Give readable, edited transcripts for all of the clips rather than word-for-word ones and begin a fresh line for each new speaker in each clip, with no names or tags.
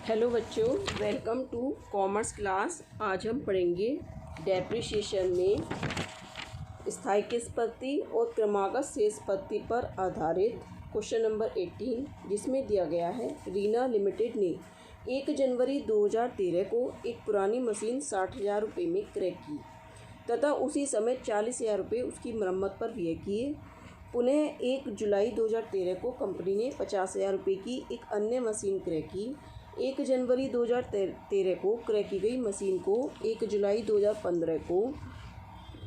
Hello बच्चों, welcome to commerce class. आज हम पढ़ेंगे डेप्रिसिएशन में स्थायिक संपत्ति और क्रमागत शेष संपत्ति पर आधारित क्वेश्चन नंबर 18, जिसमें दिया गया है रीना लिमिटेड ने 1 जनवरी 2013 को एक पुरानी मशीन 60,000 रुपये में क्रय की तथा उसी समय 40,000 रुपये उसकी मरम्मत पर व्यय किए। पुनः 1 जुलाई 2013 को कंपनी ने 50,000 रुपये की एक अन्य मशीन क्रय की। 1 जनवरी 2013 को क्रय की गई मशीन को 1 जुलाई 2015 को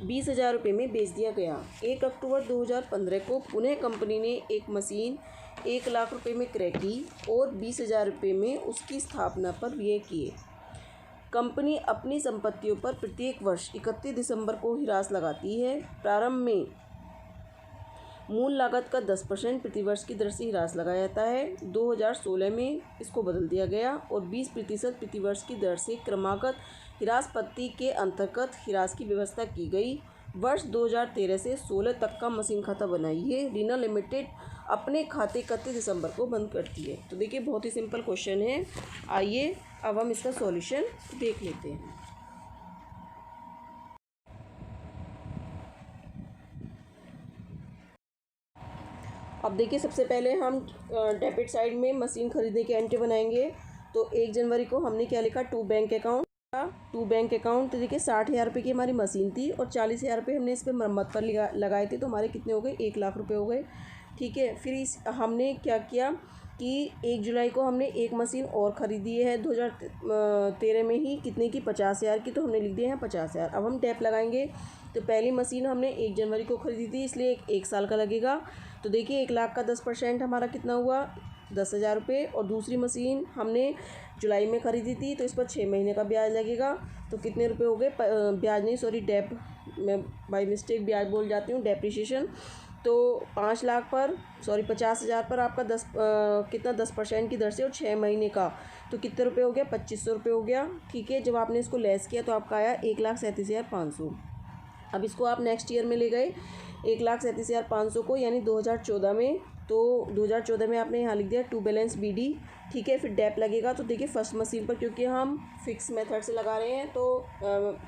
20,000 रुपये में बेच दिया गया। 1 अक्टूबर 2015 को पुनः कंपनी ने एक मशीन 1 लाख रुपये में क्रय की और 20,000 रुपये में उसकी स्थापना पर व्यय किए। कंपनी अपनी संपत्तियों पर प्रत्येक वर्ष 31 दिसंबर को हिरास लगाती है। प्रारंभ में मूल लागत का 10% प्रतिवर्ष की दर से हिरास लगाया जाता है। 2016 में इसको बदल दिया गया और 20% प्रतिवर्ष की दर से क्रमागत हिरास पत्ति के अंतर्गत हिरास की व्यवस्था की गई। वर्ष 2013 से 16 तक का मशीन खाता बनाइए। रीना लिमिटेड अपने खाते 31 दिसंबर को बंद करती है। तो देखिए, बहुत ही सिंपल क्वेश्चन है। आइए अब हम इसका सॉल्यूशन देख लेते हैं। अब देखिए, सबसे पहले हम डेबिट साइड में मशीन खरीदने की एंट्री बनाएंगे। तो 1 जनवरी को हमने क्या लिखा, टू बैंक अकाउंट। तो देखिए, 60,000 रुपये की हमारी मशीन थी और 40,000 रुपये हमने इस पर मरम्मत पर लगाए थे। तो हमारे कितने हो गए, 1 लाख रुपये हो गए। ठीक है, फिर हमने क्या किया कि 1 जुलाई को हमने एक मशीन और ख़रीदी है 2013 में ही, कितने की, 50,000 की। तो हमने लिख दिया है 50,000। अब हम टैप लगाएंगे। तो पहली मशीन हमने 1 जनवरी को ख़रीदी थी, इसलिए एक साल का लगेगा। तो देखिए, 1 लाख का 10% हमारा कितना हुआ, 10,000 रुपये। और दूसरी मशीन हमने जुलाई में ख़रीदी थी, तो इस पर 6 महीने का ब्याज लगेगा। तो कितने रुपए हो गए, ब्याज नहीं, सॉरी, मैं बाय मिस्टेक ब्याज बोल जाती हूँ, डेप्रिसिएशन। तो 5 लाख पर, सॉरी 50,000 पर आपका 10% की दर से और 6 महीने का, तो कितने रुपए हो गया, 2,500 रुपये हो गया। ठीक है, जब आपने इसको लेस किया तो आपका आया 1,37,500। अब इसको आप नेक्स्ट ईयर में ले गए 1,37,500 को, यानी 2014 में। तो 2014 में आपने यहाँ लिख दिया टू बैलेंस BD। ठीक है, फिर डेप लगेगा। तो देखिए, फर्स्ट मशीन पर क्योंकि हम फिक्स मेथड से लगा रहे हैं, तो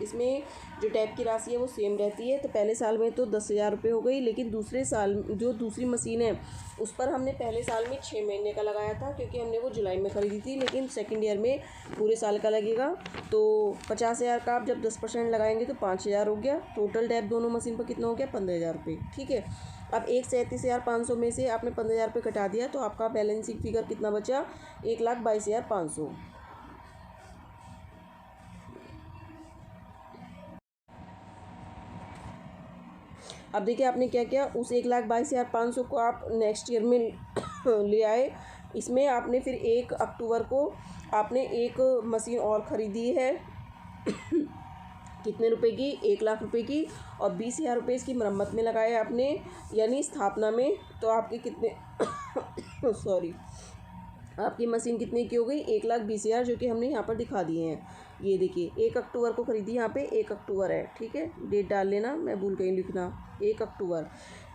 इसमें जो डेप की राशि है वो सेम रहती है। तो पहले साल में तो 10,000 रुपये हो गई, लेकिन दूसरे साल जो दूसरी मशीन है उस पर हमने पहले साल में 6 महीने का लगाया था, क्योंकि हमने वो जुलाई में ख़रीदी थी। लेकिन सेकेंड ईयर में पूरे साल का लगेगा। तो 50,000 का आप जब 10% लगाएंगे तो 5,000 हो गया। टोटल डेप दोनों मशीन पर कितना हो गया, 15,000 रुपये। ठीक है, अब 1,37,500 में से आपने 15,000 रुपये कटा दिया, तो आपका बैलेंसिंग फिगर कितना बचा, 1,22,500। अब देखिए, आपने क्या किया, उस 1,22,500 को आप नेक्स्ट ईयर में ले आए। इसमें आपने फिर 1 अक्टूबर को आपने एक मशीन और ख़रीदी है कितने रुपए की, 1 लाख रुपए की, और 20,000 रुपये इसकी मरम्मत में लगाए आपने, यानी स्थापना में। तो आपके कितने सॉरी, आपकी मशीन कितने की हो गई, 1,20,000, जो कि हमने यहाँ पर दिखा दिए हैं। ये देखिए, 1 अक्टूबर को ख़रीदी, यहाँ पे 1 अक्टूबर है। ठीक है, डेट डाल लेना, मैं भूल गई लिखना, 1 अक्टूबर।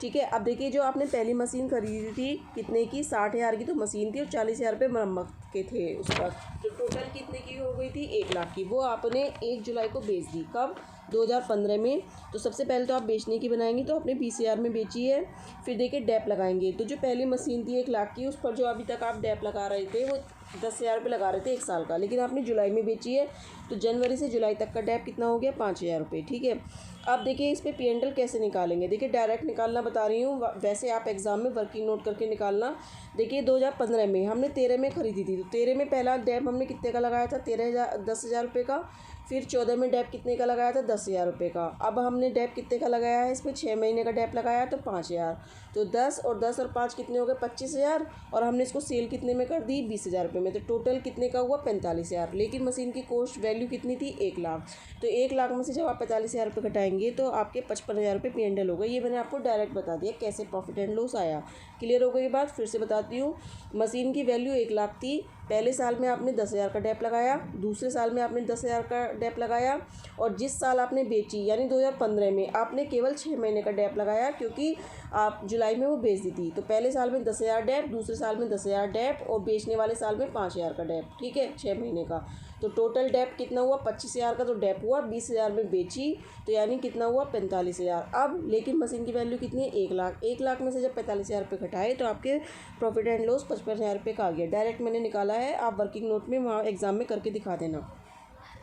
ठीक है, अब देखिए, जो आपने पहली मशीन खरीदी थी कितने की, 60,000 की तो मशीन थी और 40,000 रुपये मरम्मत के थे उसका। तो टोटल कितने की हो गई थी, 1 लाख की। वो आपने 1 जुलाई को बेच दी, कब, 2015 में। तो सबसे पहले तो आप बेचने की बनाएंगे, तो आपने 20,000 में बेची है। फिर देखिए, डेप लगाएंगे। तो जो पहली मशीन थी 1 लाख की, उस पर जो अभी तक आप डेप लगा रहे थे वो 10,000 रुपये लगा रहे थे 1 साल का, लेकिन आपने जुलाई में बेची है। तो जनवरी से जुलाई तक का डेप कितना हो गया, 5,000 रुपये। ठीक है, अब देखिए, इस पे P&L कैसे निकालेंगे। देखिए, डायरेक्ट निकालना बता रही हूँ, वैसे आप एग्जाम में वर्किंग नोट करके निकालना। देखिए, 2015 में हमने 13 में ख़रीदी थी, तो 13 में पहला डेप हमने कितने का लगाया था, 10,000 रुपये का। फिर 14 में डेप कितने का लगाया था, 10,000 रुपये का। अब हमने डेप कितने का लगाया है, इसमें 6 महीने का डेप लगाया है, तो 5,000। तो 10 और 5 कितने हो गए, 25,000। और हमने इसको सेल कितने में कर दी, 20,000 रुपये में। तो टोटल कितने का हुआ, 45,000। लेकिन मशीन की कॉस्ट वैल्यू कितनी थी, 1 लाख। तो 1 लाख में से जब आप 45,000 रुपये घटाएंगे तो आपके 55,000 रुपये P&L हो गए। ये मैंने आपको डायरेक्ट बता दिया कैसे प्रॉफिट एंड लॉस आया। क्लियर हो गई बात, फिर से बताती हूँ। मशीन की वैल्यू 1 लाख थी, पहले साल में आपने 10,000 का डेप लगाया, दूसरे साल में आपने 10,000 का डेप लगाया, और जिस साल आपने बेची यानी 2015 में आपने केवल 6 महीने का डेप लगाया, क्योंकि आप जुलाई में वो बेच दी थी। तो पहले साल में 10,000 डेप, दूसरे साल में 10,000 डेप, और बेचने वाले साल में 5,000 का डेप, ठीक है, 6 महीने का। तो टोटल डेप कितना हुआ? 25,000 का तो डेप हुआ, 20,000 में बेची तो यानी कितना हुआ? 45,000। अब लेकिन मशीन की वैल्यू कितनी है? 1,00,000। 1,00,000 में से जब 45,000 रुपये घटाए तो आपके प्रॉफिट एंड लॉस 55,000 रुपये का आ गया। डायरेक्ट मैंने निकाला है, आप वर्किंग नोट में वहाँ एग्जाम में करके दिखा देना।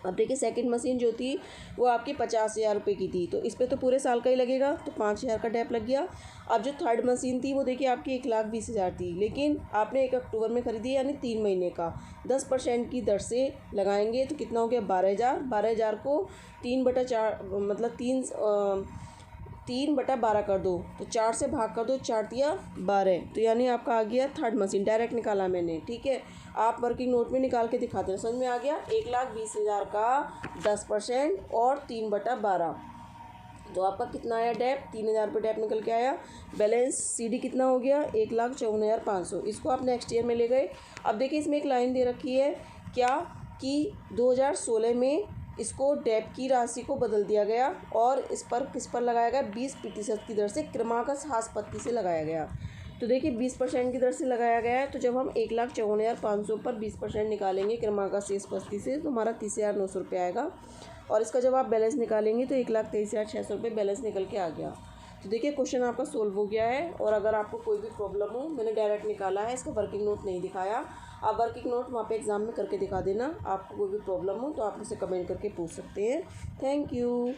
अब देखिए सेकंड मशीन जो थी वो आपकी 50,000 रुपये की थी, तो इस पर तो पूरे साल का ही लगेगा, तो 5,000 का डेप लग गया। अब जो थर्ड मशीन थी वो देखिए आपकी 1,20,000 थी, लेकिन आपने 1 अक्टूबर में खरीदी यानी 3 महीने का 10% की दर से लगाएंगे तो कितना हो गया? 12,000। 12,000 को 3/4 मतलब 3/12 कर दो, तो 4 से भाग कर दो, 4 तिया 12, तो यानी आपका आ गया थर्ड मशीन। डायरेक्ट निकाला मैंने, ठीक है, आप वर्किंग नोट में निकाल के दिखाते हैं। समझ में आ गया? 1,20,000 का 10% और 3/12, तो आपका कितना आया डेप? 3,000 रुपये डेप निकल के आया। बैलेंस सीडी कितना हो गया? 1,54,500। इसको आप नेक्स्ट ईयर में ले गए। अब देखिए इसमें एक लाइन दे रखी है क्या कि 2016 में इसको डेप की राशि को बदल दिया गया और इस पर किस पर लगाया गया? 20% की दर से क्रमागत हासपत्ति से लगाया गया। तो देखिए 20% की दर से लगाया गया है, तो जब हम 1,54,500 पर 20% निकालेंगे क्रमागत शेष पत्ती से तो हमारा 30,900 रुपये आएगा, और इसका जब आप बैलेंस निकालेंगे तो 1,23,600 रुपये बैलेंस निकल के आ गया। तो देखिए क्वेश्चन आपका सोल्व हो गया है। और अगर आपको कोई भी प्रॉब्लम हो, मैंने डायरेक्ट निकाला है, इसका वर्किंग नोट नहीं दिखाया, आप वर्किंग नोट वहाँ पे एग्जाम में करके दिखा देना। आपको कोई भी प्रॉब्लम हो तो आप मुझसे कमेंट करके पूछ सकते हैं। Thank you.